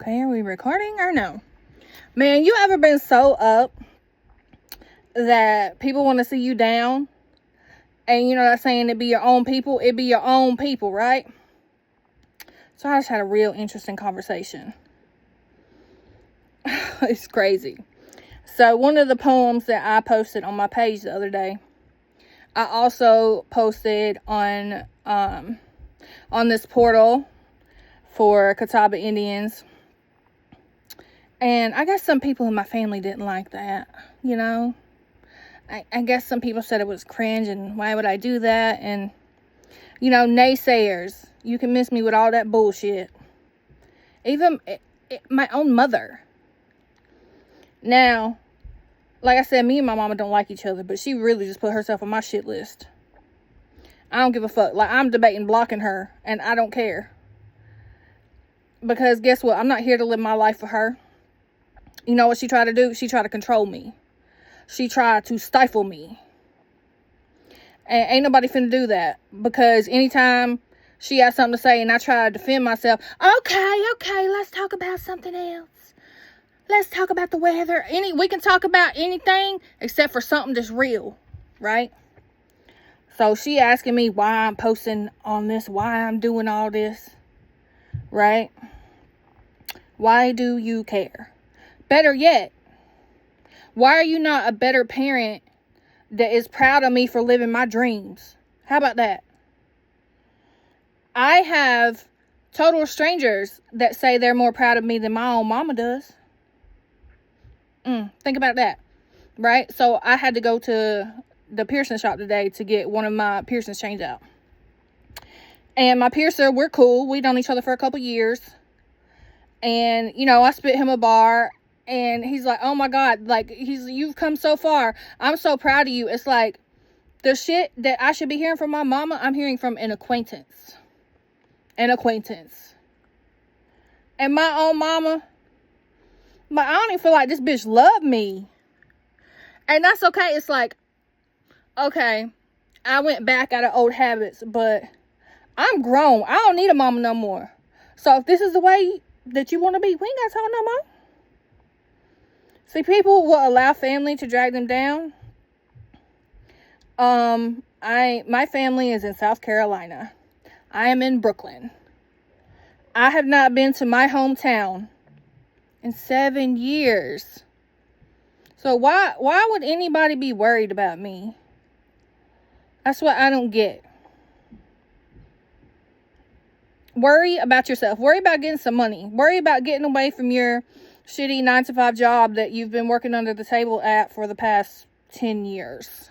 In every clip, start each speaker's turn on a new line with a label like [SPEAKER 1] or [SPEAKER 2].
[SPEAKER 1] Okay, are we recording or no? Man, you ever been so up that people want to see you down? And you know that saying, it be your own people? It be your own people, right? So I just had a real interesting conversation. It's crazy. So one of the poems that I posted on my page the other day, I also posted on this portal for Catawba Indians. And I guess some people in my family didn't like that, you know. I guess some people said it was cringe and why would I do that? And, you know, naysayers, you can miss me with all that bullshit. Even my own mother. Now, like I said, me and my mama don't like each other, but she really just put herself on my shit list. I don't give a fuck. Like, I'm debating blocking her, and I don't care. Because guess what? I'm not here to live my life for her. You know what she tried to do? She tried to control me. She tried to stifle me. And ain't nobody finna do that. Because anytime she has something to say and I try to defend myself, okay, let's talk about something else. Let's talk about the weather. We can talk about anything except for something that's real, right? So she asking me why I'm posting on this, why I'm doing all this, right? Why do you care? Better yet, why are you not a better parent that is proud of me for living my dreams? How about that? I have total strangers that say they're more proud of me than my own mama does. Think about that, right? So I had to go to the piercing shop today to get one of my piercings changed out. And my piercer, we're cool. We've known each other for a couple years. And, you know, I spit him a bar. And he's like, oh my God, like, you've come so far. I'm so proud of you. It's like, the shit that I should be hearing from my mama, I'm hearing from an acquaintance. And my own mama, but I don't even feel like this bitch loved me. And that's okay. It's like, okay, I went back out of old habits, but I'm grown. I don't need a mama no more. So if this is the way that you want to be, we ain't got to talk no more. See, people will allow family to drag them down. My family is in South Carolina. I am in Brooklyn. I have not been to my hometown in 7 years. So why would anybody be worried about me? That's what I don't get. Worry about yourself. Worry about getting some money. Worry about getting away from your shitty 9-to-5 job that you've been working under the table at for the past 10 years.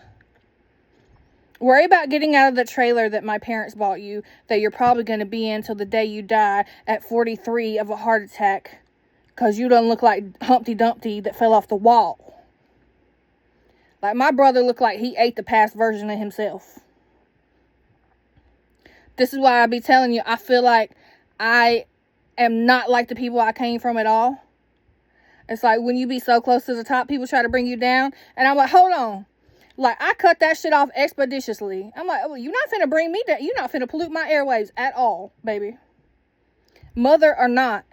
[SPEAKER 1] Worry about getting out of the trailer that my parents bought you, that you're probably going to be in till the day you die at 43 of a heart attack, because you don't look like Humpty Dumpty that fell off the wall. Like, my brother looked like he ate the past version of himself. This is why I be telling you, I feel like I am not like the people I came from at all. It's like when you be so close to the top, people try to bring you down. And I'm like, hold on. Like, I cut that shit off expeditiously. I'm like, oh, you're not finna bring me down. You're not finna pollute my airwaves at all, baby. Mother or not.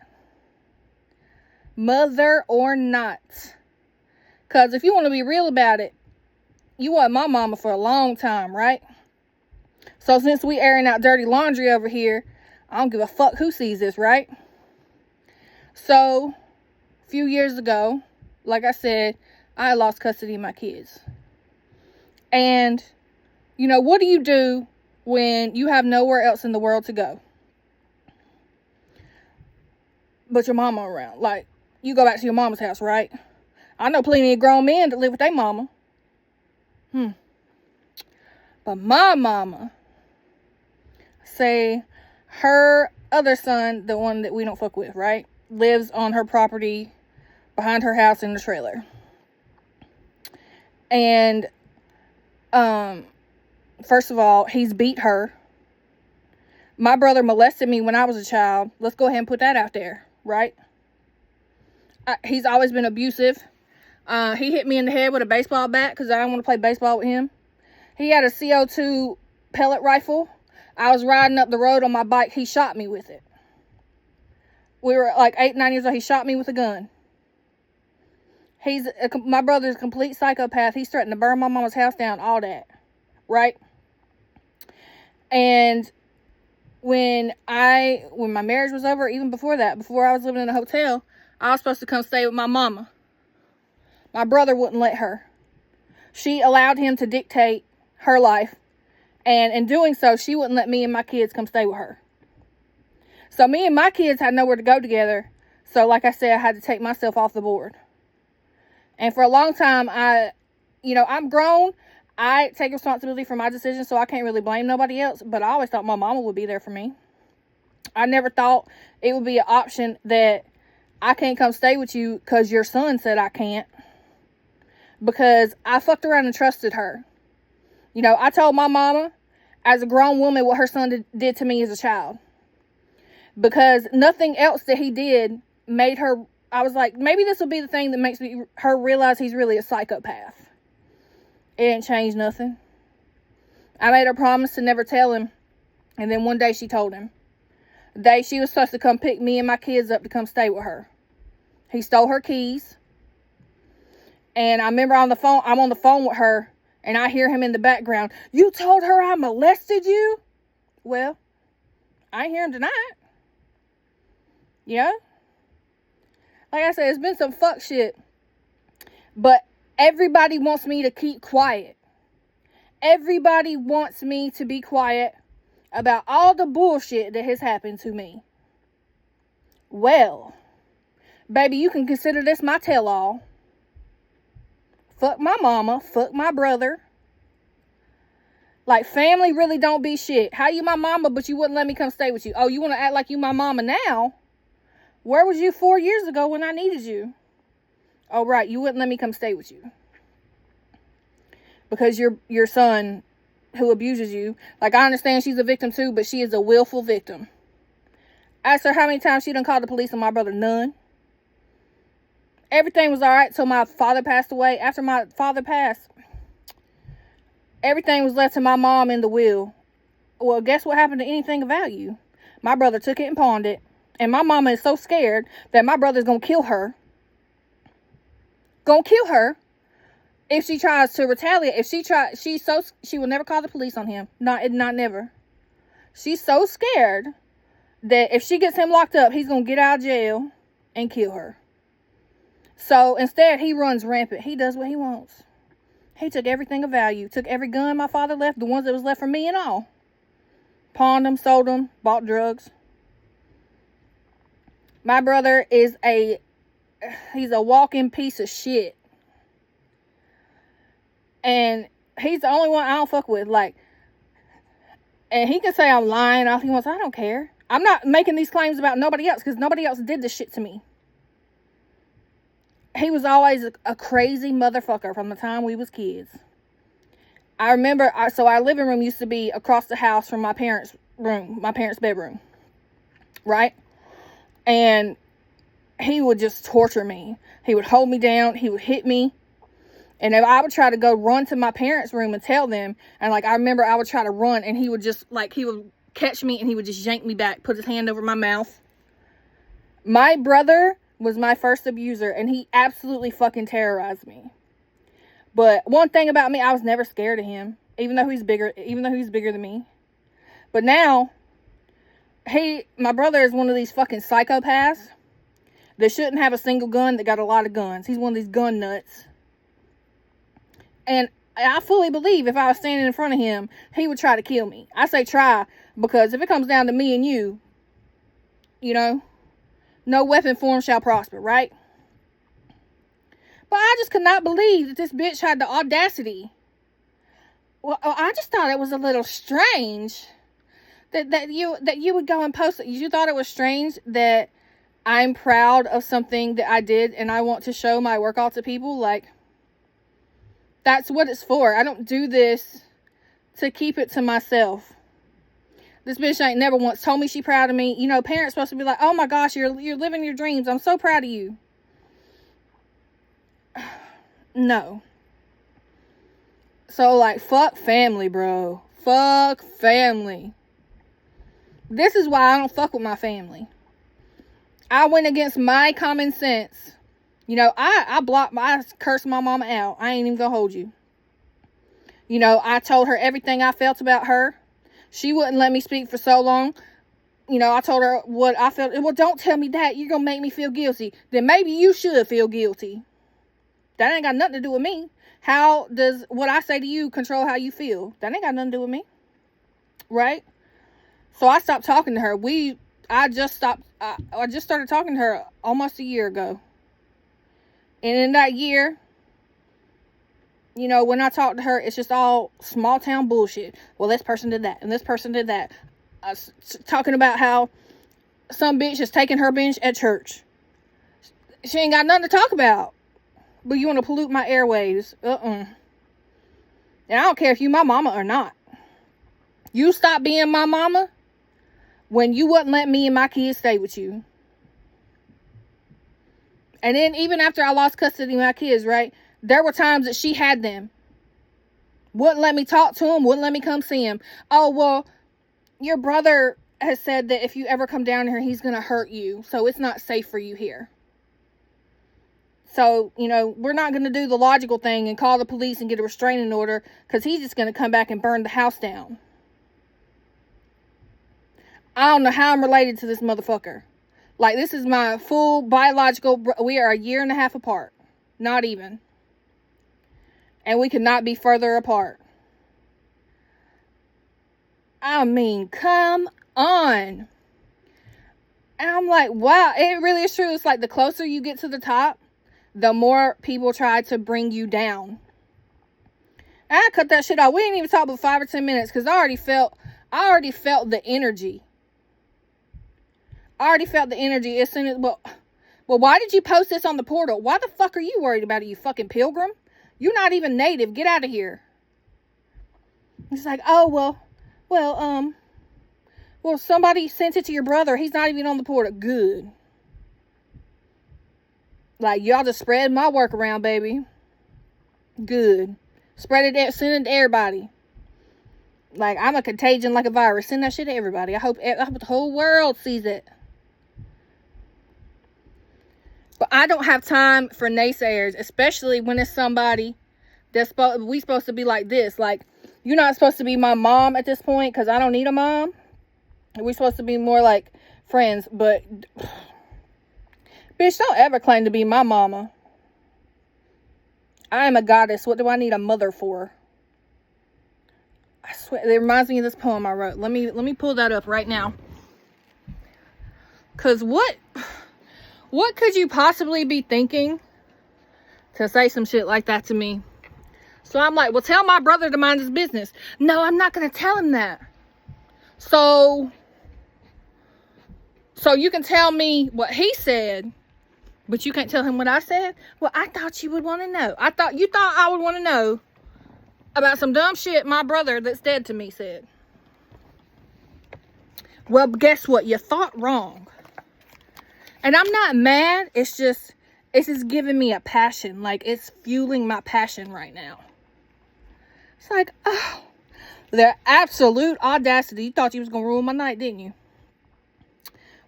[SPEAKER 1] Mother or not. Because if you want to be real about it, you want my mama for a long time, right? So since we airing out dirty laundry over here, I don't give a fuck who sees this, right? So, a few years ago, like I said, I lost custody of my kids. And, you know, what do you do when you have nowhere else in the world to go but your mama around? Like, you go back to your mama's house, right? I know plenty of grown men that live with their mama. But my mama, say her other son, the one that we don't fuck with, right, lives on her property behind her house in the trailer. And first of all, he's beat her. My brother molested me when I was a child. Let's go ahead and put that out there, right? He's always been abusive. He hit me in the head with a baseball bat because I didn't want to play baseball with him. He had a CO2 pellet rifle. I was riding up the road on my bike. He shot me with it. We were like 8, 9 years old. He shot me with a gun. My brother's a complete psychopath. He's threatened to burn my mama's house down, all that. Right? And when my marriage was over, even before that, before I was living in a hotel, I was supposed to come stay with my mama. My brother wouldn't let her. She allowed him to dictate her life. And in doing so, she wouldn't let me and my kids come stay with her. So me and my kids had nowhere to go together. So like I said, I had to take myself off the board. And for a long time, I'm grown. I take responsibility for my decisions, so I can't really blame nobody else. But I always thought my mama would be there for me. I never thought it would be an option that I can't come stay with you because your son said I can't. Because I fucked around and trusted her. I told my mama as a grown woman what her son did to me as a child. Because nothing else that he did made her... I was like, maybe this will be the thing that makes her realize he's really a psychopath. It didn't change nothing. I made her promise to never tell him. And then one day she told him. The day she was supposed to come pick me and my kids up to come stay with her. He stole her keys. And I remember I'm on the phone with her. And I hear him in the background. You told her I molested you? Well, I ain't hear him deny it. Yeah? Like I said, it's been some fuck shit. But everybody wants me to keep quiet. Everybody wants me to be quiet about all the bullshit that has happened to me. Well, baby, you can consider this my tell-all. Fuck my mama. Fuck my brother. Like, family really don't be shit. How you my mama, but you wouldn't let me come stay with you? Oh, you want to act like you my mama now? Where was you 4 years ago when I needed you? Oh, right. You wouldn't let me come stay with you. Because your son who abuses you. Like, I understand she's a victim too, but she is a willful victim. Asked her how many times she done called the police on my brother. None. Everything was all right till my father passed away. After my father passed, everything was left to my mom in the will. Well, guess what happened to anything of value? My brother took it and pawned it. And my mama is so scared that my brother's going to kill her. Gonna kill her if she tries to retaliate. If she will never call the police on him. Not never. She's so scared that if she gets him locked up, he's gonna get out of jail and kill her. So instead, he runs rampant. He does what he wants. He took everything of value. Took every gun my father left, the ones that was left for me and all. Pawned them, sold them, bought drugs. My brother is he's a walking piece of shit. And he's the only one I don't fuck with. Like, and he can say I'm lying all he wants. I don't care. I'm not making these claims about nobody else because nobody else did this shit to me. He was always a crazy motherfucker from the time we was kids. I remember, our living room used to be across the house from my parents' room, my parents' bedroom. Right? And he would just torture me. He would hold me down. He would hit me. And if I would try to go run to my parents' room and tell them, and like, I remember I would try to run and he would just, like, he would catch me and he would just yank me back, put his hand over my mouth. My brother was my first abuser and he absolutely fucking terrorized me. But one thing about me, I was never scared of him, even though he's bigger than me. But now, my brother is one of these fucking psychopaths that shouldn't have a single gun that got a lot of guns. He's one of these gun nuts. And I fully believe if I was standing in front of him, he would try to kill me. I say try, because if it comes down to me and you, no weapon form shall prosper, right? But I just could not believe that this bitch had the audacity. Well, I just thought it was a little strange that you would go and post it. You thought it was strange that I'm proud of something that I did and I want to show my workout to people. Like, that's what it's for. I don't do this to keep it to myself. This bitch ain't never once told me she proud of me. Parents supposed to be like, oh my gosh, you're living your dreams. I'm so proud of you. No. So, like, fuck family, bro. Fuck family. This is why I don't fuck with my family. I went against my common sense. You know, I cursed my mama out. I ain't even gonna hold you. You know, I told her everything I felt about her. She wouldn't let me speak for so long. You know, I told her what I felt. Well, don't tell me that. You're gonna make me feel guilty. Then maybe you should feel guilty. That ain't got nothing to do with me. How does what I say to you control how you feel? That ain't got nothing to do with me. Right? So I stopped talking to her. I just started talking to her almost a year ago. And in that year, you know, when I talk to her, it's just all small town bullshit. Well, this person did that, and this person did that. Talking about how some bitch is taking her bench at church. She ain't got nothing to talk about. But you want to pollute my airwaves. And I don't care if you my mama or not. You stopped being my mama when you wouldn't let me and my kids stay with you. And then even after I lost custody of my kids, right? There were times that she had them. Wouldn't let me talk to them. Wouldn't let me come see them. Oh, well, your brother has said that if you ever come down here, he's going to hurt you. So it's not safe for you here. So, you know, we're not going to do the logical thing and call the police and get a restraining order because he's just going to come back and burn the house down. I don't know how I'm related to this motherfucker. Like, this is my full biological... We are a year and a half apart. Not even. And we could not be further apart. I mean, come on. And I'm like, wow, it really is true. It's like the closer you get to the top, the more people try to bring you down. And I cut that shit off. We didn't even talk about 5 or 10 minutes because I already felt the energy. I already felt the energy as soon as, well, why did you post this on the portal? Why the fuck are you worried about it, you fucking pilgrim? You're not even native. Get out of here. It's like, oh, well, somebody sent it to your brother. He's not even on the portal. Good. Like, y'all just spread my work around, baby. Good. Spread it, send it to everybody. Like, I'm a contagion like a virus. Send that shit to everybody. I hope the whole world sees it. But I don't have time for naysayers, especially when it's somebody that's we supposed to be like this. Like, you're not supposed to be my mom at this point because I don't need a mom. We're supposed to be more like friends. But, bitch, don't ever claim to be my mama. I am a goddess. What do I need a mother for? I swear, it reminds me of this poem I wrote. Let me pull that up right now. Because what could you possibly be thinking to say some shit like that to me? So I'm like, well, tell my brother to mind his business. No, I'm not going to tell him that. So you can tell me what he said, but you can't tell him what I said? Well, I thought you would want to know. You thought I would want to know about some dumb shit my brother that's dead to me said. Well, guess what? You thought wrong. And I'm not mad. It's just giving me a passion. Like, it's fueling my passion right now. It's like, oh, their absolute audacity. You thought you was going to ruin my night, didn't you?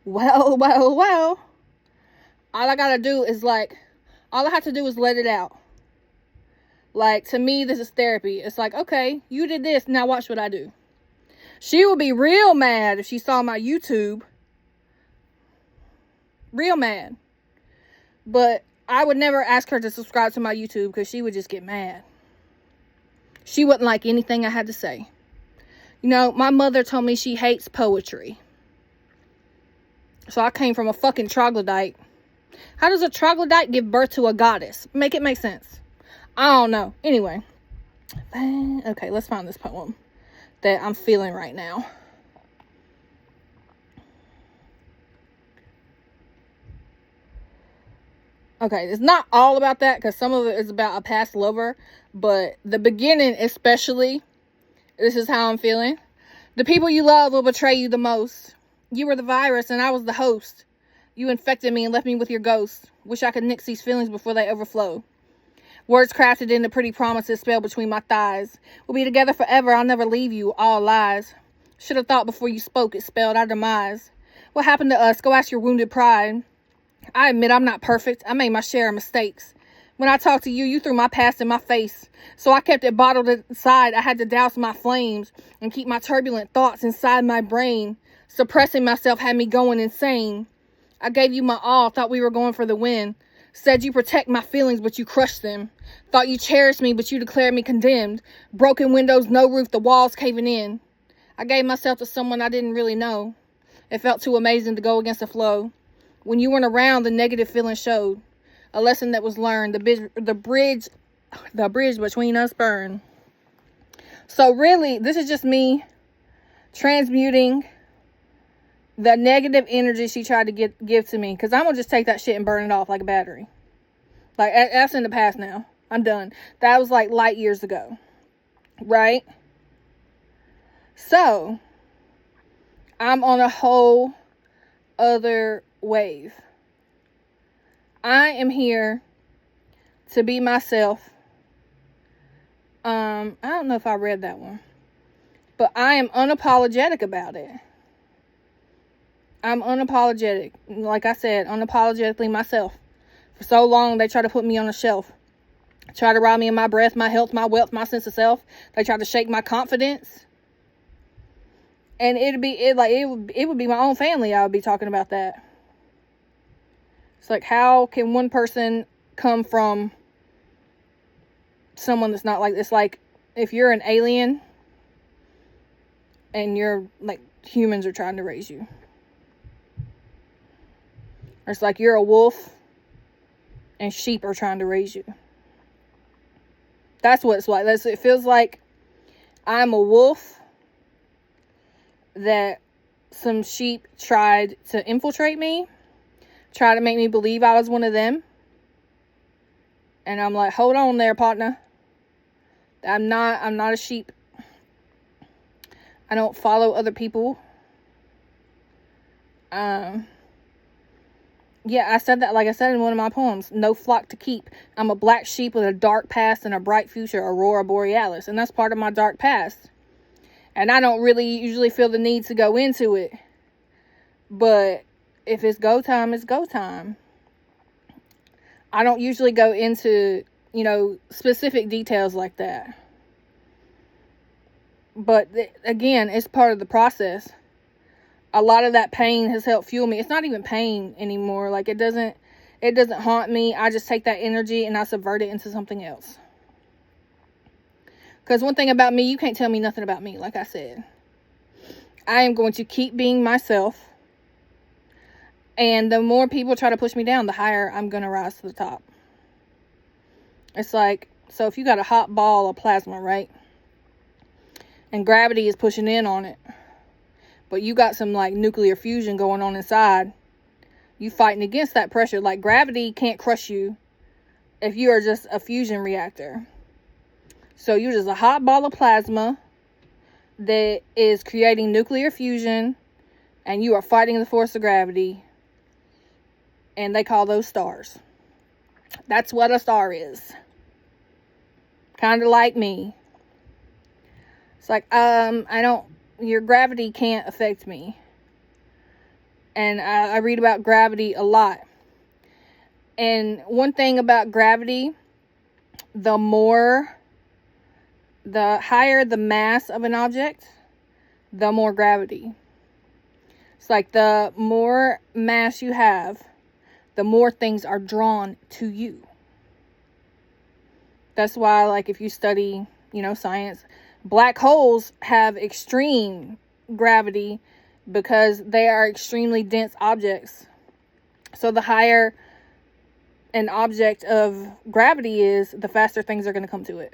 [SPEAKER 1] Well. All I got to do is all I have to do is let it out. Like, to me, this is therapy. It's like, okay, you did this. Now watch what I do. She would be real mad if she saw my YouTube. Real mad. But I would never ask her to subscribe to my YouTube because she would just get mad. She wouldn't like anything I had to say. You know, my mother told me she hates poetry. So I came from a fucking troglodyte. How does a troglodyte give birth to a goddess? Make it make sense. I don't know. Anyway. Okay, let's find this poem that I'm feeling right now. Okay, it's not all about that because some of it is about a past lover. But the beginning especially, this is how I'm feeling. The people you love will betray you the most. You were the virus and I was the host. You infected me and left me with your ghost. Wish I could nix these feelings before they overflow. Words crafted into pretty promises spelled between my thighs. We'll be together forever, I'll never leave you, all lies. Should have thought before you spoke, it spelled our demise. What happened to us? Go ask your wounded pride. I admit I'm not perfect. I made my share of mistakes. When I talked to you, you threw my past in my face. So I kept it bottled inside. I had to douse my flames and keep my turbulent thoughts inside my brain. Suppressing myself had me going insane. I gave you my all, thought we were going for the win. Said you protect my feelings, but you crushed them. Thought you cherished me, but you declared me condemned. Broken windows, no roof, the walls caving in. I gave myself to someone I didn't really know. It felt too amazing to go against the flow. When you weren't around, the negative feeling showed. A lesson that was learned. The bridge between us burned. So really, this is just me transmuting the negative energy she tried to give to me. Because I'm going to just take that shit and burn it off like a battery. Like, that's in the past now. I'm done. That was like light years ago. Right? So, I'm on a whole other wave. I am here to be myself. I don't know if I read that one. But I am unapologetic about it. I'm unapologetic. Like I said, unapologetically myself. For so long, they try to put me on a shelf. Try to rob me of my breath, my health, my wealth, my sense of self. They try to shake my confidence. And it would be my own family I would be talking about that. It's like, how can one person come from someone that's not like this? Like, if you're an alien and you're like, humans are trying to raise you. Or it's like you're a wolf and sheep are trying to raise you. That's what it's like. It feels like I'm a wolf that some sheep tried to infiltrate me, try to make me believe I was one of them. And I'm like, hold on there, partner. I'm not a sheep. I don't follow other people. Yeah, I said that, like I said in one of my poems, no flock to keep. I'm a black sheep with a dark past and a bright future, Aurora Borealis. And that's part of my dark past. And I don't really usually feel the need to go into it. But if it's go time, it's go time. I don't usually go into, specific details like that. But again, it's part of the process. A lot of that pain has helped fuel me. It's not even pain anymore. Like, it doesn't haunt me. I just take that energy and I subvert it into something else. Because one thing about me, you can't tell me nothing about me, like I said. I am going to keep being myself. And the more people try to push me down, the higher I'm going to rise to the top. It's like, so if you got a hot ball of plasma, right? And gravity is pushing in on it. But you got some like nuclear fusion going on inside. You fighting against that pressure. Like, gravity can't crush you if you are just a fusion reactor. So you're just a hot ball of plasma that is creating nuclear fusion. And you are fighting the force of gravity. And they call those stars. That's what a star is. Kind of like me. It's like, your gravity can't affect me. And I read about gravity a lot. And one thing about gravity, the higher the mass of an object, the more gravity. It's like the more mass you have, the more things are drawn to you. That's why, like, if you study, science, black holes have extreme gravity because they are extremely dense objects. So the higher an object of gravity is, the faster things are going to come to it.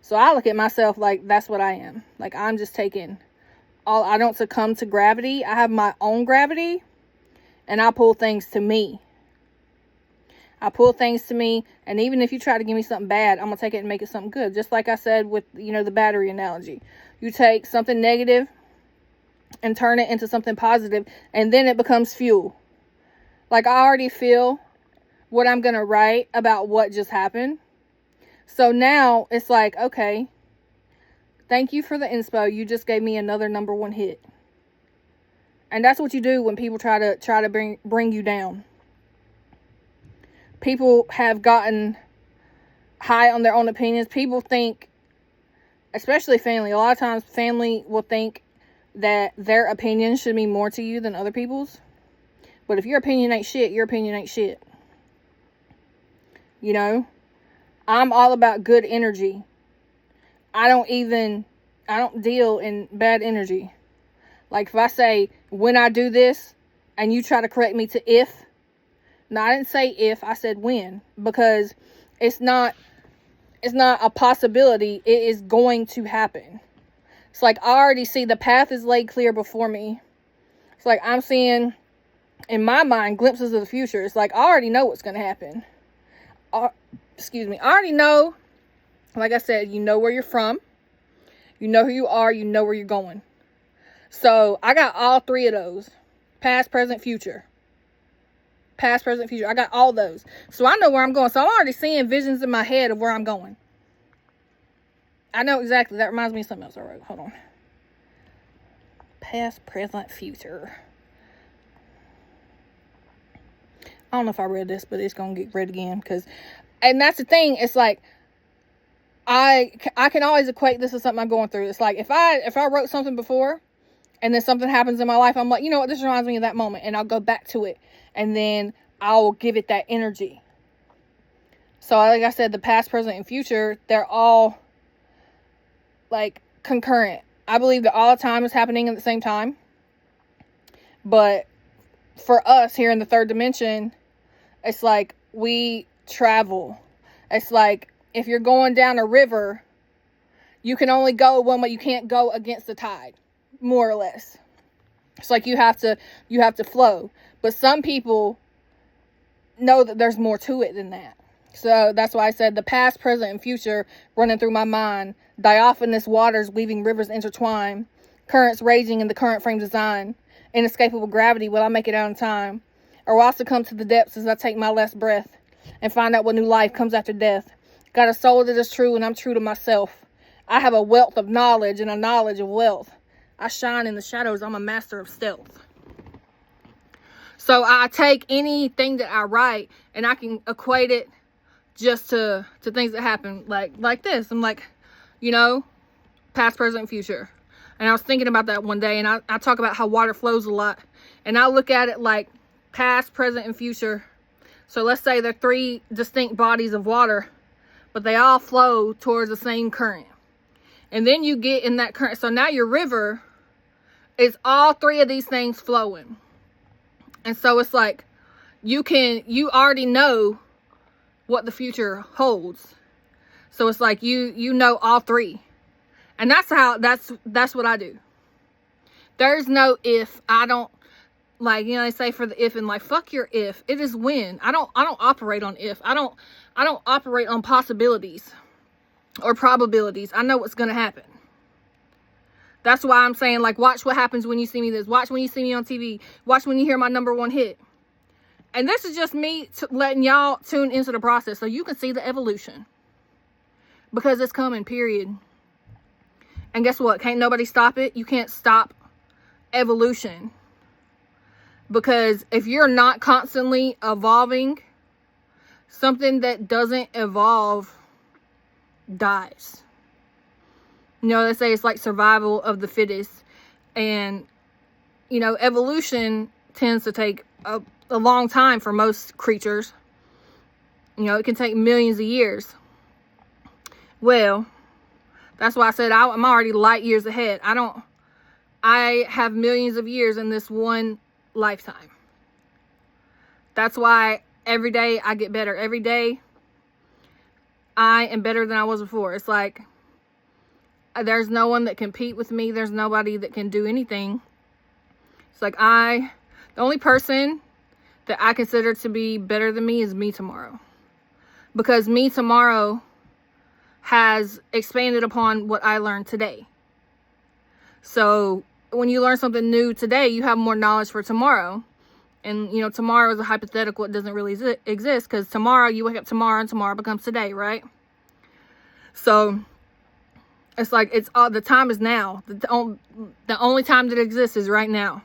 [SPEAKER 1] So I look at myself like that's what I am. Like, I'm just taking I don't succumb to gravity. I have my own gravity and I pull things to me. I pull things to me, and even if you try to give me something bad, I'm going to take it and make it something good. Just like I said with, the battery analogy. You take something negative and turn it into something positive, and then it becomes fuel. Like, I already feel what I'm going to write about what just happened. So now it's like, okay, thank you for the inspo. You just gave me another #1 hit. And that's what you do when people try to bring you down. People have gotten high on their own opinions. People think, especially family, a lot of times family will think that their opinion should mean more to you than other people's. But if your opinion ain't shit, your opinion ain't shit. You know? I'm all about good energy. I don't deal in bad energy. Like if I say, when I do this, and you try to correct me to if. No, I didn't say if, I said when. Because it's not a possibility. It is going to happen. It's like I already see the path is laid clear before me. It's like I'm seeing, in my mind, glimpses of the future. It's like I already know what's going to happen. Excuse me. I already know, like I said, you know where you're from. You know who you are. You know where you're going. So I got all three of those. Past, present, future. Past, present, future. I got all those. So I know where I'm going. So I'm already seeing visions in my head of where I'm going. I know exactly. That reminds me of something else I wrote. Hold on. Past, present, future. I don't know if I read this, but it's going to get read again. And that's the thing. It's like, I can always equate this to something I'm going through. It's like, if I wrote something before, and then something happens in my life, I'm like, you know what, this reminds me of that moment. And I'll go back to it. And then I'll give it that energy. So like I said, the past, present, and future, they're all like concurrent. I believe that all the time is happening at the same time. But for us here in the third dimension, it's like we travel. It's like if you're going down a river, you can only go one way. You can't go against the tide. More or less. It's like you have to flow. But some people know that there's more to it than that. So that's why I said the past, present, and future running through my mind. Diaphanous waters weaving rivers intertwine. Currents raging in the current frame design. Inescapable gravity, will I make it out in time? Or will I succumb to the depths as I take my last breath and find out what new life comes after death? Got a soul that is true and I'm true to myself. I have a wealth of knowledge and a knowledge of wealth. I shine in the shadows. I'm a master of stealth. So I take anything that I write and I can equate it just to things that happen like this. I'm like, you know, past, present, and future. And I was thinking about that one day, and I talk about how water flows a lot. And I look at it like past, present, and future. So let's say they're three distinct bodies of water, but they all flow towards the same current. And then you get in that current. So now your river is all three of these things flowing. And so it's like you already know what the future holds. So it's like you know all three. And that's what I do. There's no if. I don't, like, you know, they say for the if and like, fuck your if. It is when. I don't operate on if. I don't operate on possibilities or probabilities. I know what's going to happen. That's why I'm saying, like, watch what happens when you see me this. Watch when you see me on TV. Watch when you hear my #1 hit. And this is just me letting y'all tune into the process so you can see the evolution. Because it's coming, period. And guess what? Can't nobody stop it. You can't stop evolution. Because if you're not constantly evolving, something that doesn't evolve dies. You know, they say it's like survival of the fittest. And, you know, evolution tends to take a long time for most creatures. You know, it can take millions of years. Well, that's why I said I'm already light years ahead. I have millions of years in this one lifetime. That's why every day I get better. Every day I am better than I was before. It's like there's no one that can compete with me. There's nobody that can do anything. It's like the only person that I consider to be better than me is me tomorrow. Because me tomorrow has expanded upon what I learned today. So when you learn something new today, you have more knowledge for tomorrow. And, you know, tomorrow is a hypothetical. It doesn't really exist because tomorrow, you wake up tomorrow and tomorrow becomes today, right? So it's like the time is now. The only time that exists is right now.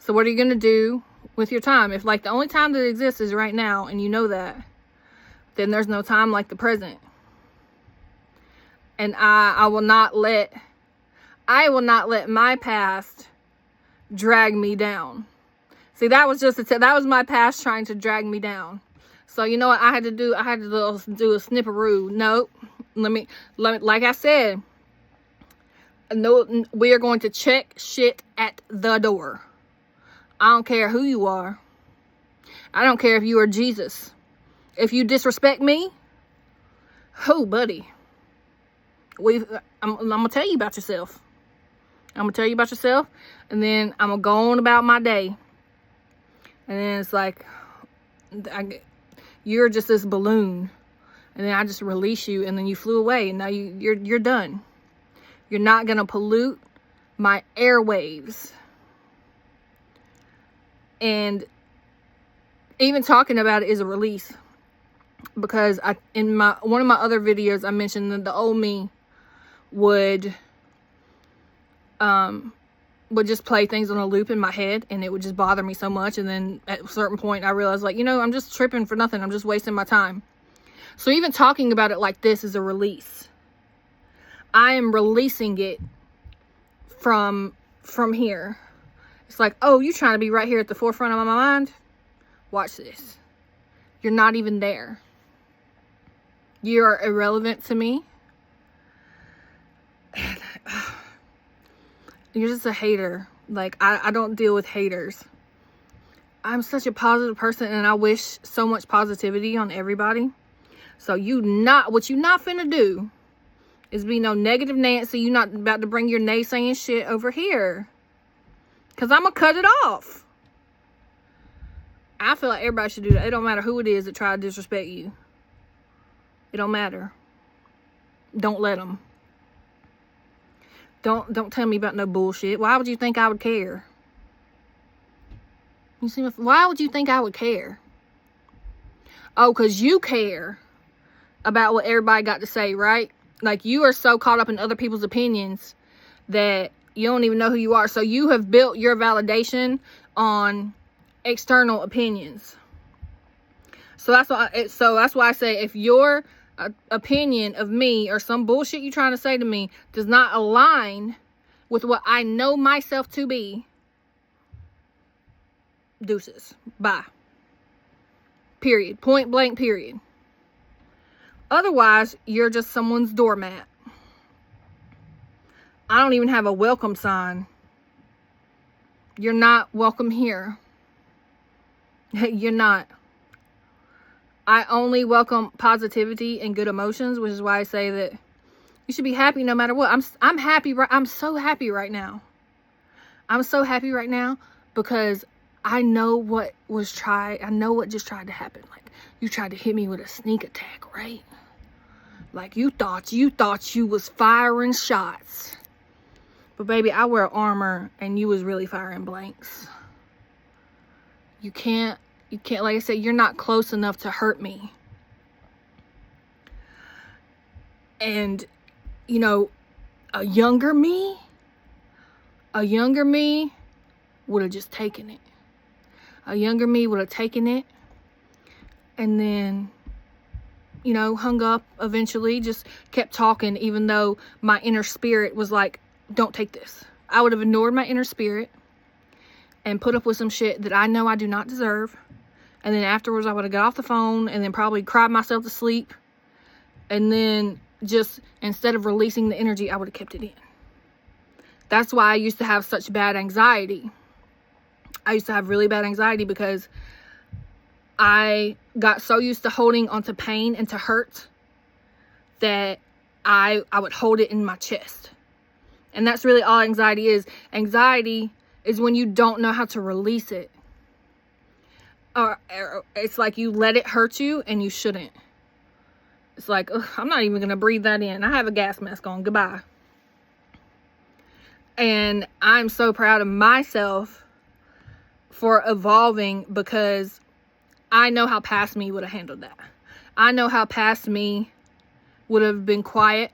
[SPEAKER 1] So what are you going to do with your time? If like the only time that exists is right now, and you know that, then there's no time like the present. And I will not let my past drag me down. See, that was that was my past trying to drag me down. So you know what I had to do? I had to do a snipperoo. Nope. Let me, like I said, no, we are going to check shit at the door. I don't care who you are. I don't care if you are Jesus. If you disrespect me, oh, buddy, I'm gonna tell you about yourself. I'm gonna tell you about yourself, and then I'm gonna go on about my day. And then it's like, you're just this balloon, and then I just release you, and then you flew away, and now you're done. You're not gonna pollute my airwaves. And even talking about it is a release, because in one of my other videos I mentioned that the old me would just play things on a loop in my head, and it would just bother me so much. And then at a certain point I realized, like, I'm just tripping for nothing. I'm just wasting my time. So even talking about it like this is a release. I am releasing it from here. It's like, oh, you trying to be right here at the forefront of my mind? Watch this. You're not even there. You are irrelevant to me. You're just a hater. Like, I don't deal with haters. I'm such a positive person, and I wish so much positivity on everybody. So what you not finna do is be no negative Nancy. You not about to bring your naysaying shit over here. Because I'm going to cut it off. I feel like everybody should do that. It don't matter who it is that try to disrespect you. It don't matter. Don't let them. Don't tell me about no bullshit. Why would you think I would care? You see, why would you think I would care? Oh, because you care about what everybody got to say, right? Like, you are so caught up in other people's opinions that you don't even know who you are. So you have built your validation on external opinions. So that's why I say, if your opinion of me or some bullshit you trying to say to me does not align with what I know myself to be, deuces. Bye. Period. Point blank, period. Otherwise, you're just someone's doormat. I don't even have a welcome sign. You're not welcome here. You're not. I only welcome positivity and good emotions, which is why I say that you should be happy no matter what. I'm happy. I'm so happy right now. I'm so happy right now because I know what just tried to happen. Like, you tried to hit me with a sneak attack, right? Like, you thought you was firing shots. But baby, I wear armor and you was really firing blanks. You can't, like I said, you're not close enough to hurt me. And, a younger me would have just taken it. A younger me would have taken it and then, hung up eventually, just kept talking, even though my inner spirit was like, don't take this. I would have ignored my inner spirit and put up with some shit that I know I do not deserve. And then afterwards, I would have got off the phone and then probably cried myself to sleep. And then just, instead of releasing the energy, I would have kept it in. That's why I used to have such bad anxiety. I used to have really bad anxiety because I got so used to holding onto pain and to hurt that I would hold it in my chest. And that's really all anxiety is. Anxiety is when you don't know how to release it. Or it's like you let it hurt you and you shouldn't. It's like, ugh, I'm not even going to breathe that in. I have a gas mask on. Goodbye. And I'm so proud of myself for evolving because I know how past me would have handled that. I know how past me would have been quiet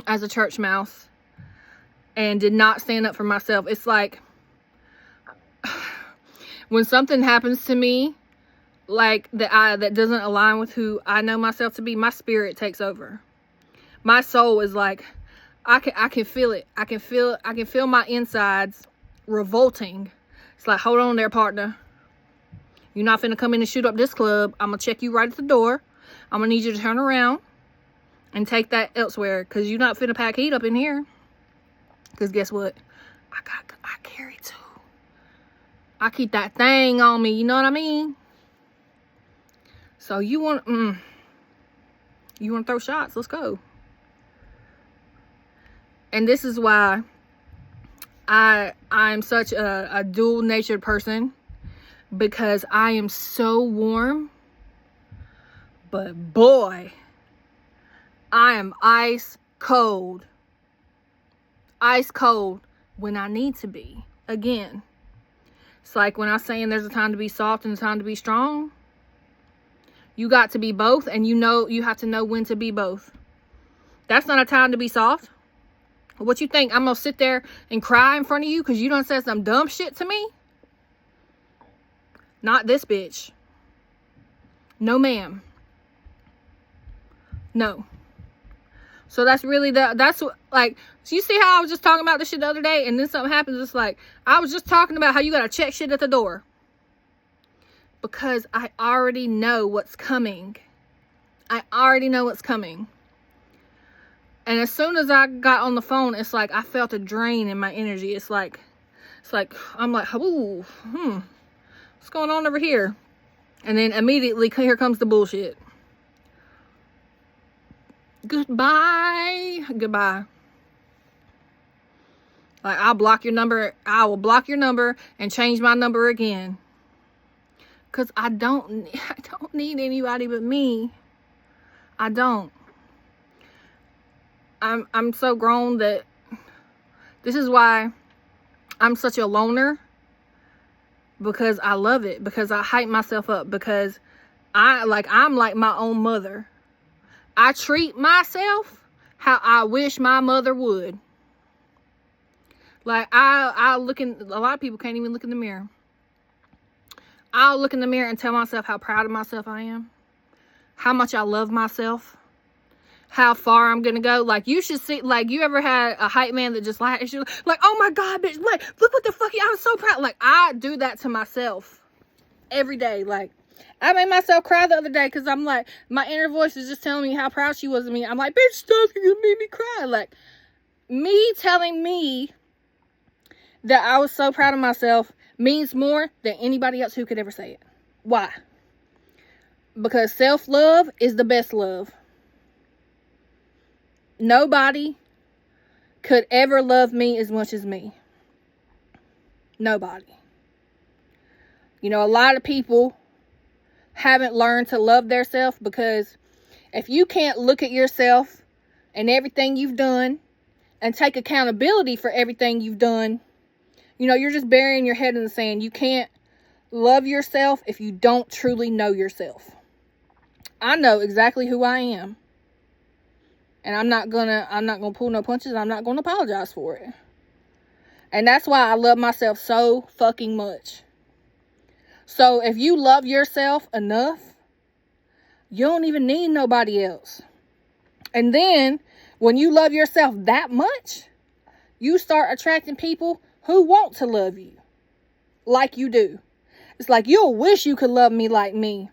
[SPEAKER 1] as a church mouse and did not stand up for myself. It's like, when something happens to me, like that doesn't align with who I know myself to be, my spirit takes over. My soul is like, I can feel it. I can feel my insides revolting. It's like, hold on there, partner. You're not finna come in and shoot up this club. I'm gonna check you right at the door. I'm gonna need you to turn around and take that elsewhere, because you're not finna pack heat up in here. Because guess what? I carry too. I keep that thing on me, you know what I mean? So you want to throw shots? Let's go. And this is why I'm such a dual-natured person, because I am so warm, but boy, I am ice cold. Ice cold when I need to be. Again, it's like when I'm saying there's a time to be soft and a time to be strong. You got to be both, and you have to know when to be both. That's not a time to be soft. What you think, I'm gonna sit there and cry in front of you because you done said some dumb shit to me? Not this bitch. No, ma'am. No. So that's really that's what, like, so you see how I was just talking about this shit the other day, and then something happens. It's like, I was just talking about how you gotta check shit at the door. Because I already know what's coming. I already know what's coming. And as soon as I got on the phone, it's like I felt a drain in my energy. It's like I'm like, ooh, what's going on over here? And then immediately here comes the bullshit. Goodbye. Like, I'll block your number. I will block your number and change my number again. Because I don't need anybody but me. I don't. I'm so grown that this is why I'm such a loner. Because I love it. Because I hype myself up. Because I'm like my own mother. I treat myself how I wish my mother would. Like, I look in, a lot of people can't even look in the mirror. I'll look in the mirror and tell myself how proud of myself I am. How much I love myself. How far I'm gonna go. Like, you should see, like, you ever had a hype man that just like, oh my God, bitch, like, look what the fuck, I'm so proud. Like, I do that to myself every day. Like, I made myself cry the other day because I'm like, my inner voice is just telling me how proud she was of me. I'm like, bitch, stop, you made me cry. Like, me telling me that I was so proud of myself means more than anybody else who could ever say it. Why? Because self-love is the best love. Nobody could ever love me as much as me. Nobody. You know, a lot of people haven't learned to love themselves, because if you can't look at yourself and everything you've done and take accountability for everything you've done, you know, you're just burying your head in the sand. You can't love yourself if you don't truly know yourself. I know exactly who I am. And I'm not gonna pull no punches. I'm not gonna apologize for it. And that's why I love myself so fucking much. So if you love yourself enough, you don't even need nobody else. And then when you love yourself that much, you start attracting people who want to love you like you do. It's like, you'll wish you could love me like me.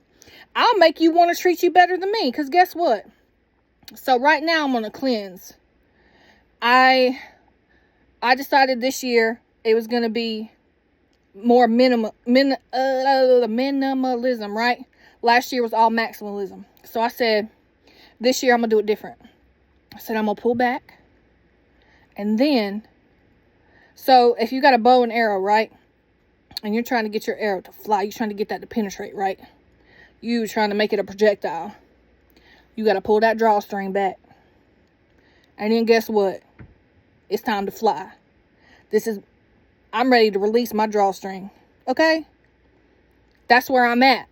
[SPEAKER 1] I'll make you want to treat you better than me. Because guess what? So right now I'm on a cleanse. I decided this year it was going to be more minimalism, right? Last year was all maximalism. So I said, this year I'm going to do it different. I said, I'm going to pull back. And then, so if you got a bow and arrow, right? And you're trying to get your arrow to fly. You're trying to get that to penetrate, right? You're trying to make it a projectile. You got to pull that drawstring back. And then guess what? It's time to fly. I'm ready to release my drawstring. Okay? That's where I'm at.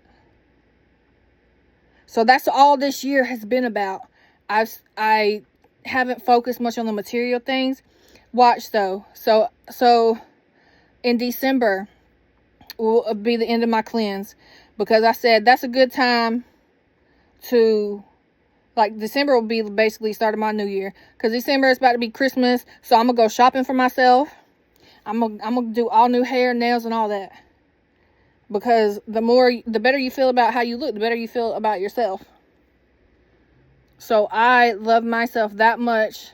[SPEAKER 1] So that's all this year has been about. I haven't focused much on the material things. Watch though. So in December, will be the end of my cleanse, because I said that's a good time to, like, December will be basically start of my new year, because December is about to be Christmas, so I'm gonna go shopping for myself. I'm gonna do all new hair, nails, and all that, because the better you feel about how you look, the better you feel about yourself. So I love myself that much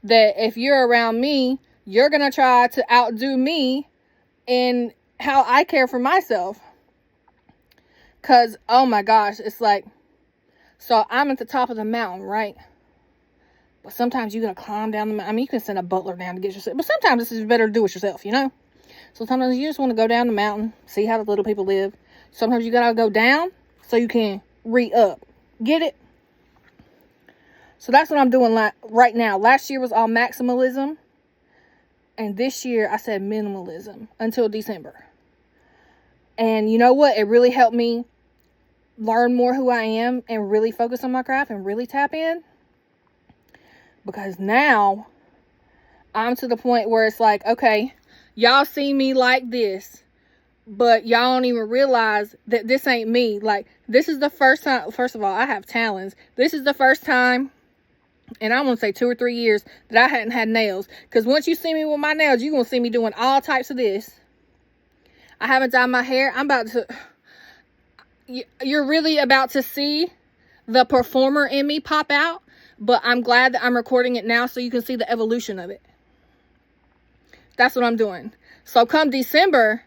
[SPEAKER 1] that if you're around me, you're gonna try to outdo me in how I care for myself. Because, oh my gosh, it's like, so I'm at the top of the mountain, right? But sometimes you gotta climb down the mountain. I mean, you can send a butler down to get yourself, but sometimes it's just better to do it yourself, you know? So sometimes you just want to go down the mountain, see how the little people live. Sometimes you gotta go down so you can re-up. Get it? So that's what I'm doing right now. Last year was all maximalism. And this year I said minimalism until December. And you know what? It really helped me learn more who I am and really focus on my craft and really tap in. Because now I'm to the point where it's like, okay, y'all see me like this, but y'all don't even realize that this ain't me. Like, this is the first time, first of all, I have talents. This is the first time, and I'm going to say 2 or 3 years, that I hadn't had nails. Because once you see me with my nails, you're going to see me doing all types of this. I haven't dyed my hair. I'm about to... You're really about to see the performer in me pop out. But I'm glad that I'm recording it now so you can see the evolution of it. That's what I'm doing. So come December,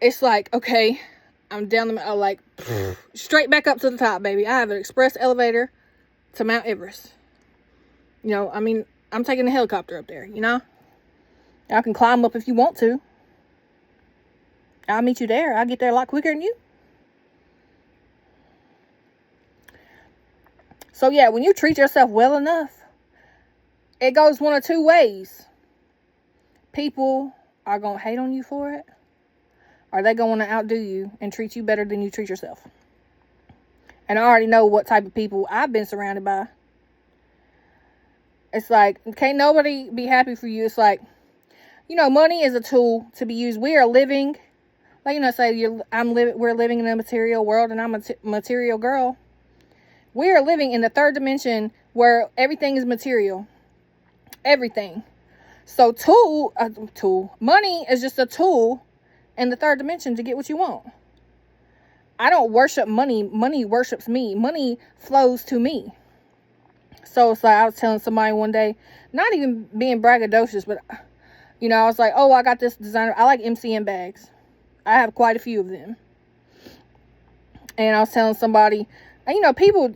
[SPEAKER 1] it's like, okay, I'm down the mountain, like, straight back up to the top, baby. I have an express elevator to Mount Everest. You know, I mean, I'm taking a helicopter up there, you know? Y'all can climb up if you want to. I'll meet you there. I'll get there a lot quicker than you. So yeah, when you treat yourself well enough, it goes one of two ways. People are going to hate on you for it, or they're going to outdo you and treat you better than you treat yourself. And I already know what type of people I've been surrounded by. It's like, can't nobody be happy for you. It's like, you know, money is a tool to be used. We are living, like, you know, say we're living in a material world, and I'm a material girl. We are living in the third dimension where everything is material. Everything. So money is just a tool in the third dimension to get what you want. I don't worship money. Money worships me. Money flows to me. So it's like, I was telling somebody one day, not even being braggadocious, but, you know, I was like, oh, I got this designer. I like MCM bags. I have quite a few of them. And I was telling somebody, you know, people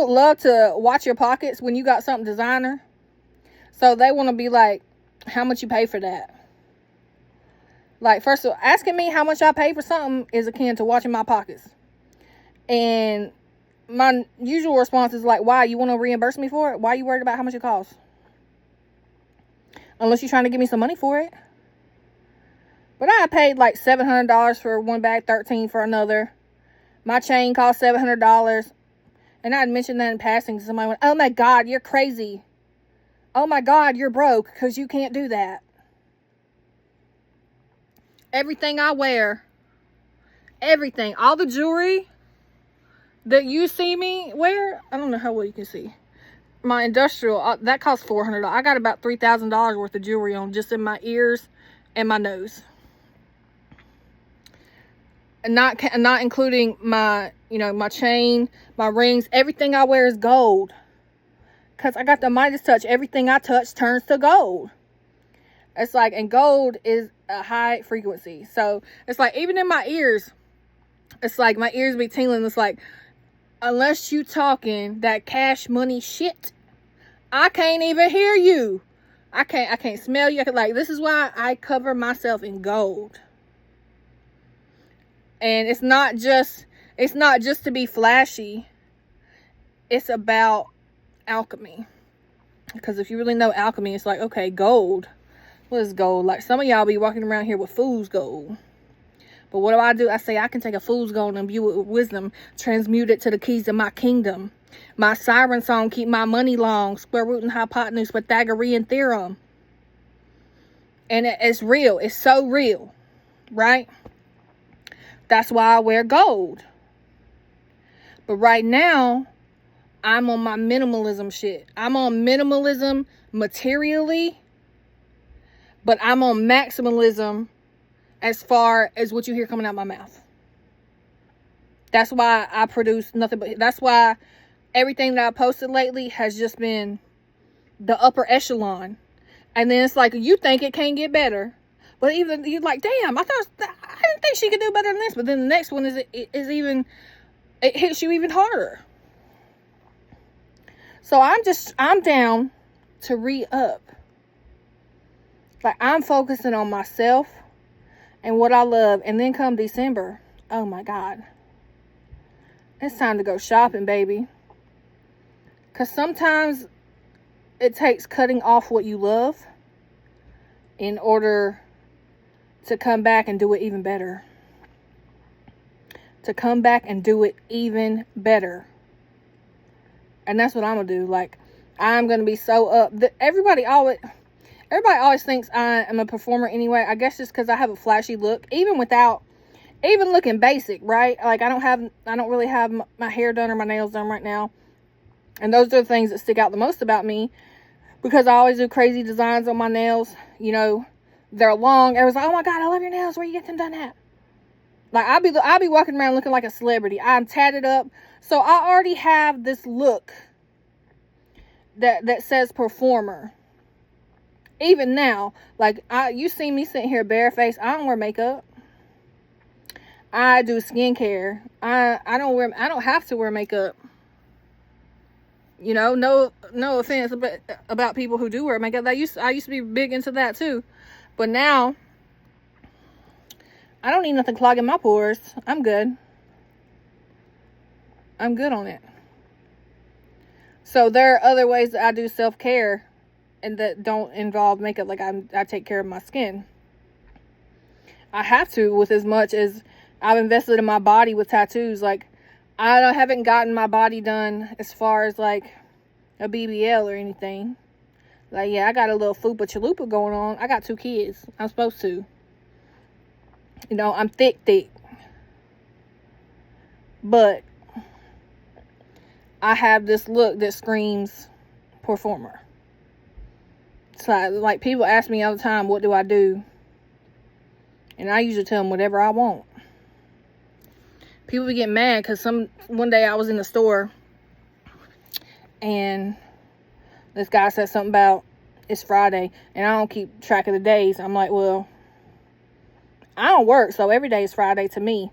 [SPEAKER 1] love to watch your pockets when you got something designer. So they want to be like, how much you pay for that? Like, first of all, asking me how much I pay for something is akin to watching my pockets. And my usual response is like, why? You want to reimburse me for it? Why are you worried about how much it costs? Unless you're trying to give me some money for it. But I paid like $700 for one bag, $13 for another. My chain cost $700. And I had mentioned that in passing to somebody. Went, oh my God, you're crazy. Oh my God, you're broke because you can't do that. Everything I wear, everything, all the jewelry that you see me wear, I don't know how well you can see. My industrial, that costs $400. I got about $3,000 worth of jewelry on just in my ears and my nose. And not including my, you know, my chain, my rings. Everything I wear is gold. Because I got the Midas touch. Everything I touch turns to gold. It's like, and gold is a high frequency. So it's like, even in my ears, it's like my ears be tingling. It's like, unless you talking that cash money shit, I can't even hear you. I can't smell you. Like, this is why I cover myself in gold. And it's not just to be flashy. It's about alchemy. Because if you really know alchemy, it's like, okay, gold. What is gold? Like, some of y'all be walking around here with fool's gold. But what do? I say I can take a fool's gold and imbue it with wisdom, transmute it to the keys of my kingdom. My siren song, keep my money long, square root and hypotenuse, Pythagorean theorem. And it's real. It's so real. right? That's why I wear gold. But right now, I'm on my minimalism shit. I'm on minimalism materially, but I'm on maximalism as far as what you hear coming out my mouth. That's why I produce nothing but, that's why everything that I posted lately has just been the upper echelon. And then it's like, you think it can't get better. But even you're like, damn, I didn't think she could do better than this. But then the next one is even, it hits you even harder. So I'm down to re-up. Like, I'm focusing on myself and what I love. And then come December, oh my God, it's time to go shopping, baby. Because sometimes it takes cutting off what you love in order to come back and do it even better. To come back and do it even better. And that's what I'm going to do. Like, I'm going to be so up. Everybody always thinks I am a performer anyway. I guess just because I have a flashy look. Even looking basic, right? Like, I don't really have my hair done or my nails done right now. And those are the things that stick out the most about me. Because I always do crazy designs on my nails. You know, they're long. Everyone's like, oh my God, I love your nails. Where you get them done at? Like, I'll be walking around looking like a celebrity. I'm tatted up. So I already have this look that says performer. Even now, like, you see me sitting here barefaced. I don't wear makeup. I do skincare. I don't have to wear makeup. You know, no offense about people who do wear makeup. I used to be big into that too. But now, I don't need nothing clogging my pores. I'm good. I'm good on it. So there are other ways that I do self-care and that don't involve makeup. Like, I take care of my skin. I have to, with as much as I've invested in my body with tattoos. Like, I haven't gotten my body done as far as like a BBL or anything. Like, yeah, I got a little fupa chalupa going on. I got 2 kids. I'm supposed to. You know, I'm thick. But I have this look that screams performer. So, like, people ask me all the time, what do I do? And I usually tell them whatever I want. People get mad because one day I was in the store and this guy said something about it's Friday and I don't keep track of the days. I'm like, well, I don't work, so every day is Friday to me.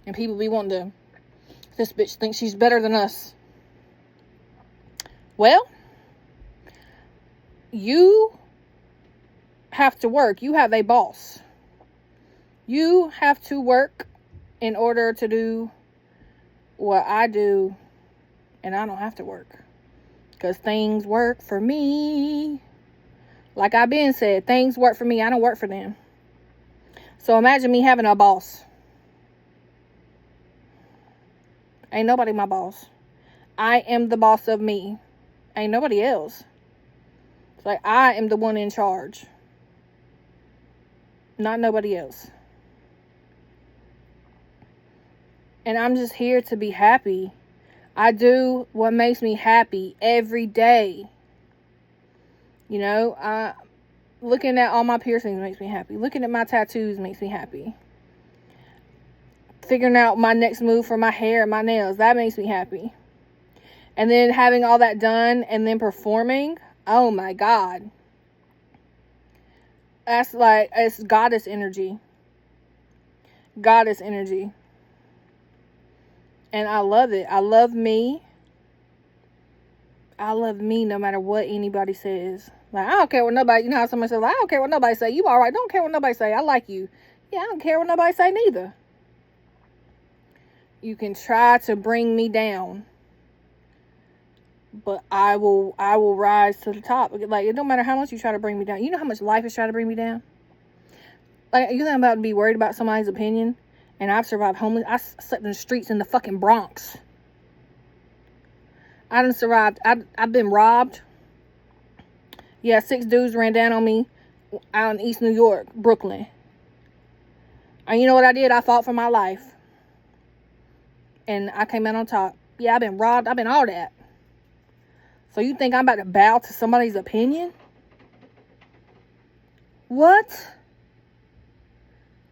[SPEAKER 1] And people be wanting this bitch thinks she's better than us. Well, you have to work. You have a boss. You have to work in order to do what I do, and I don't have to work. Because things work for me. Like I've been said, things work for me. I don't work for them. So imagine me having a boss. Ain't nobody my boss. I am the boss of me. Ain't nobody else. It's like I am the one in charge. Not nobody else. And I'm just here to be happy. I do what makes me happy every day. You know, looking at all my piercings makes me happy. Looking at my tattoos makes me happy. Figuring out my next move for my hair and my nails, that makes me happy. And then having all that done and then performing, oh my God. That's like, it's goddess energy. Goddess energy. And I love it. I love me. I love me no matter what anybody says. Like, I don't care what nobody, you know how somebody says, I don't care what nobody say. You all right. Don't care what nobody say. I like you. Yeah, I don't care what nobody say neither. You can try to bring me down. But I will rise to the top. Like, it don't matter how much you try to bring me down. You know how much life is trying to bring me down? Like, you think I'm about to be worried about somebody's opinion? And I've survived homeless. I slept in the streets in the fucking Bronx. I done survived. I've been robbed. Yeah, 6 dudes ran down on me out in East New York, Brooklyn. And you know what I did? I fought for my life. And I came out on top. Yeah, I've been robbed. I've been all that. So you think I'm about to bow to somebody's opinion? What?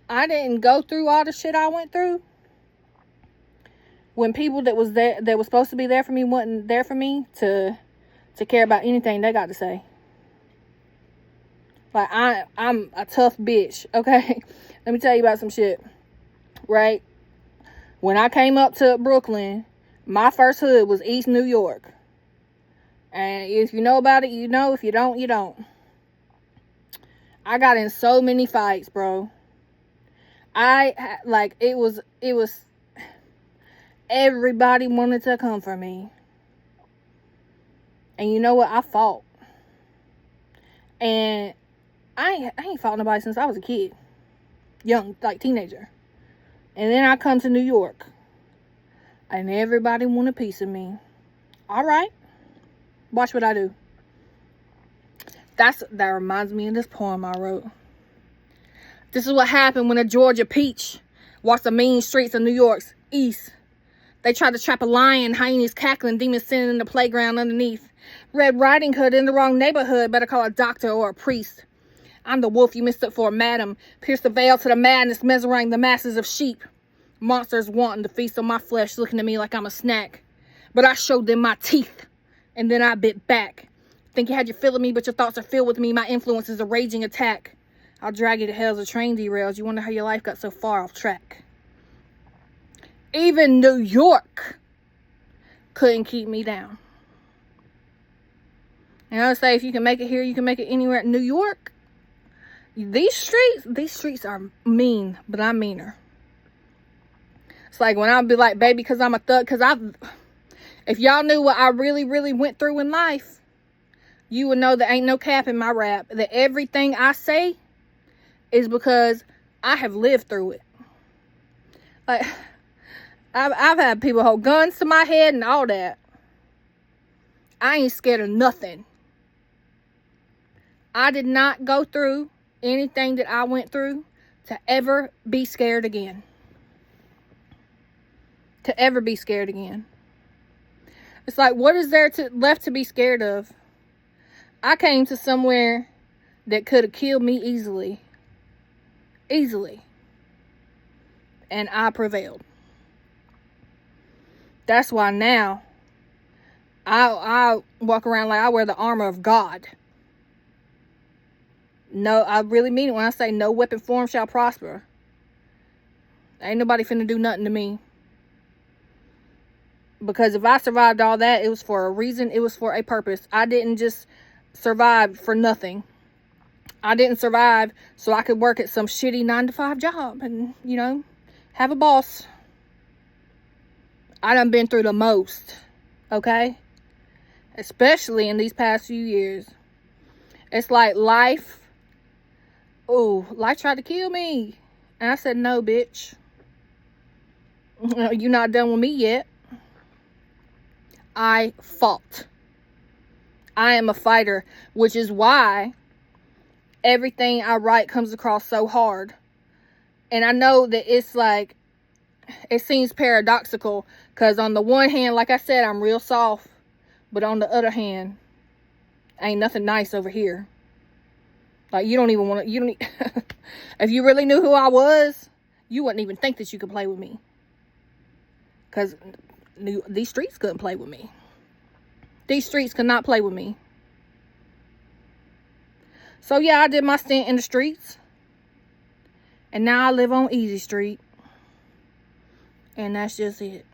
[SPEAKER 1] I didn't go through all the shit I went through. When people that was there, that was supposed to be there for me, wasn't there for me to care about anything they got to say. Like, I'm a tough bitch, okay? Let me tell you about some shit, right? When I came up to Brooklyn, my first hood was East New York. And if you know about it, you know. If you don't, you don't. I got in so many fights, bro. It was, everybody wanted to come for me. And you know what? I fought. And I ain't fought nobody since I was a kid. Young, like teenager. And then I come to New York. And everybody want a piece of me. All right. Watch what I do. That reminds me of this poem I wrote. This is what happened when a Georgia peach walks the mean streets of New York's east. They tried to trap a lion, hyenas cackling, demons singing in the playground underneath. Red Riding Hood in the wrong neighborhood, better call a doctor or a priest. I'm the wolf you mistook for a madam, pierced the veil to the madness, mesmerizing the masses of sheep. Monsters wanting to feast on my flesh, looking at me like I'm a snack. But I showed them my teeth, and then I bit back. Think you had your fill of me, but your thoughts are filled with me. My influence is a raging attack. I'll drag you to hell as a train derails. You wonder how your life got so far off track. Even New York couldn't keep me down. And I would say, if you can make it here, you can make it anywhere. New York, these streets are mean, but I'm meaner. It's like when I'll be like, baby, because I'm a thug, if y'all knew what I really, really went through in life, you would know there ain't no cap in my rap. That everything I say is because I have lived through it. Like, I've had people hold guns to my head and all that. I ain't scared of nothing. I did not go through anything that I went through to ever be scared again. To ever be scared again. It's like, what is there left to be scared of? I came to somewhere that could have killed me easily. Easily. And I prevailed. That's why now I walk around like I wear the armor of God. No, I really mean it when I say no weapon formed shall prosper. Ain't nobody finna do nothing to me. Because if I survived all that, it was for a reason. It was for a purpose. I didn't just survive for nothing. I didn't survive so I could work at some shitty 9-to-5 job and, have a boss. I done been through the most, okay? Especially in these past few years. It's like life tried to kill me. And I said, no, bitch. You're not done with me yet. I fought. I am a fighter, which is why everything I write comes across so hard. And I know that it's like, it seems paradoxical, because on the one hand, like I said, I'm real soft, but on the other hand, ain't nothing nice over here. Like, you don't even want to, if you really knew who I was, you wouldn't even think that you could play with me. Because these streets couldn't play with me. These streets could not play with me. So yeah, I did my stint in the streets. And now I live on Easy Street. And that's just it.